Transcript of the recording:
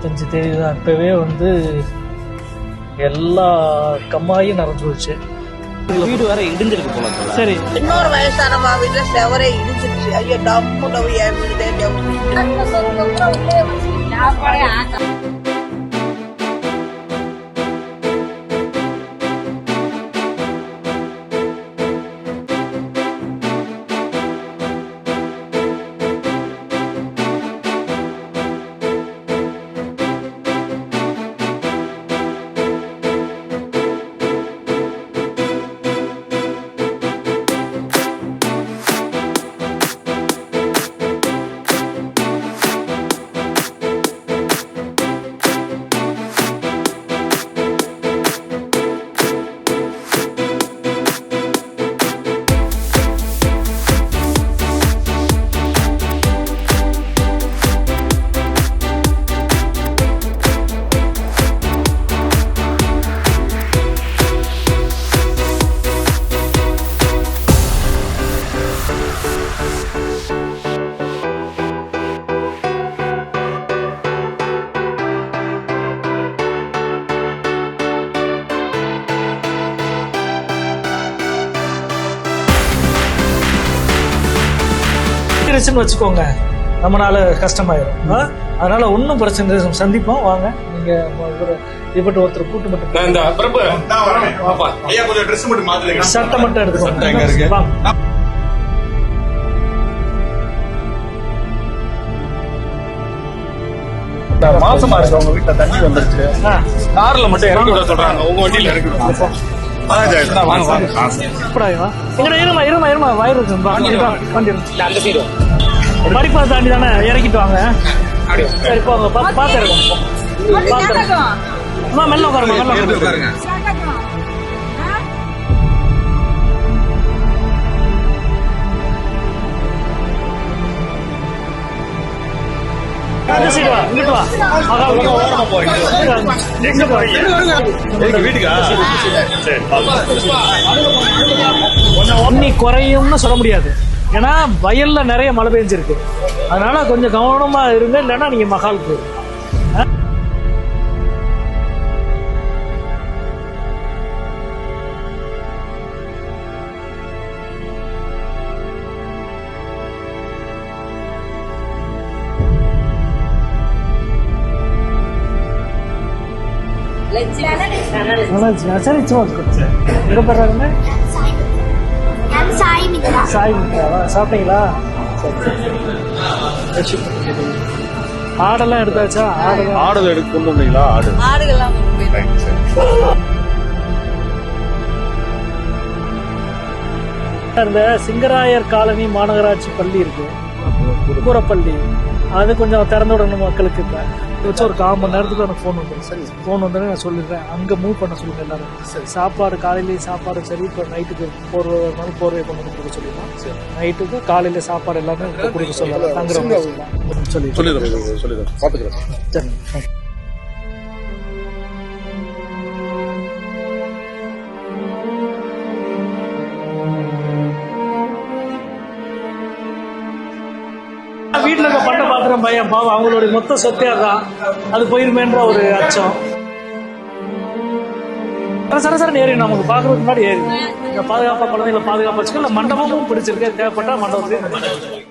தெரியுதான் இப்பவே எல்லா கம்மாயும் நிறைஞ்சு போச்சு. வீடு வேற இடிஞ்சிருக்கு போல. சரி, இன்னொரு வயசானமா வீட்டுல செவரே இடிஞ்சிருச்சு. ஐயோ டம்மு டவு என் வீடு வச்சுக்கோங்க, நம்மளால கஷ்டமாயிரும். அதனால ஒன்னும் பிரச்சனை சந்திப்போம். வாங்க, நீங்க இப்பட்டு ஒருத்தர் கூட்டு மட்டும் சட்டை மட்டும் எடுத்துக்கோங்க. மாசமா இருக்கு, உங்க வீட்டுல தண்ணி வந்துருச்சு. கார்ல மட்டும் இறக்கி விட சொல்றாங்க, உங்க வண்டியில இறக்கி விடுவாங்க. படிப்பா தாண்டி தானே இறக்கிட்டு வாங்க. சரி போங்க, பார்த்து இருக்கும். மெல்ல உட்காருங்க. குறையும்னு சொல்ல முடியாது, ஏன்னா வயல்ல நிறைய மழை பெஞ்சிருக்கு. அதனால கொஞ்சம் கவனமா இருங்க, இல்லைன்னா நீங்க மகால் போயிடும். சரி, எங்க போறாங்க? சாய் மித்ராவா? சாப்பிட்டீங்களா? ஆடெல்லாம் எடுத்தாச்சா? ஆடு எடுத்து கொண்டு வந்தீங்களா? ஆடுகள்லாம் இந்த சிங்கராயர் காலனி மாநகராட்சி பள்ளி இருக்கு, கூரப்பள்ளி. அது கொஞ்சம் திறந்து விடணும் மக்களுக்கு. இப்போ வச்சு ஒரு 1/4 மணி நேரத்துக்கு எனக்கு ஃபோன் வந்துடும். சரி, ஃபோன் வந்தோடனே நான் சொல்லிடுறேன், அங்கே மூவ் பண்ண சொல்லுங்கள் எல்லாரும். சரி, சாப்பாடு காலையிலேயே சாப்பாடு. சரி, இப்போ நைட்டுக்கு போர்வையை கொண்டு வந்து கொடுக்க சொல்லிடலாம். சரி, நைட்டுக்கு காலையில் சாப்பாடு எல்லாமே கொடுக்க சொல்லலாம். தங்குறவங்க சொல்லிடுறேன், பார்த்துக்கிறேன். சரி. வீட்டுல இருக்க பட்ட பாத்திரம் பையன் பாவம், அவங்களுடைய மொத்த சொத்தே தான், அது போயிருமேன்ற ஒரு அச்சம். சரசரன்னு ஏறி நமக்கு பாக்குறதுக்கு முன்னாடி ஏறி பாதுகாப்பா குழந்தைகளை பாதுகாப்பா வச்சுக்க. மண்டபமும் பிடிச்சிருக்கு, தேவைப்பட்டா மண்டபத்தையும்